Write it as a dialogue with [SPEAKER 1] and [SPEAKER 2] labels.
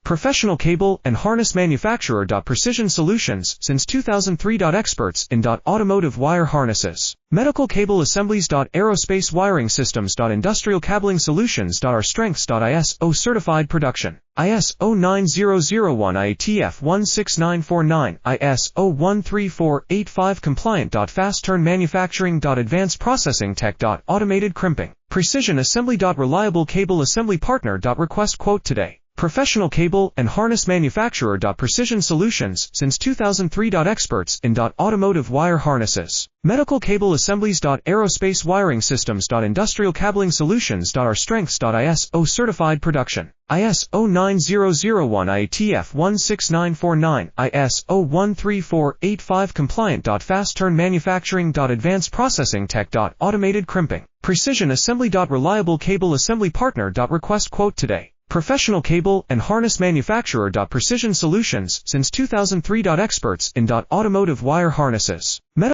[SPEAKER 1] Professional cable and harness manufacturer. Precision Solutions since 2003. Experts in automotive wire harnesses, medical cable assemblies. Aerospace wiring systems. Industrial cabling solutions. Our strengths. ISO certified production. ISO 9001 IATF 16949, ISO 13485 compliant. Fast turn manufacturing. Advanced processing tech. Automated crimping. Precision assembly. Reliable cable assembly partner. Request quote today. Professional cable and harness manufacturer. Precision Solutions since 2003. Experts in automotive wire harnesses, medical cable assemblies. Aerospace wiring systems. Industrial cabling solutions. Our strengths. ISO certified production. ISO 9001 IATF 16949, ISO 13485 compliant. Fast turn manufacturing. Advanced processing tech. Automated crimping. Precision assembly. Reliable cable assembly partner. Request quote today. Professional cable and harness manufacturer. Precision Solutions since 2003. Experts in automotive wire harnesses, medical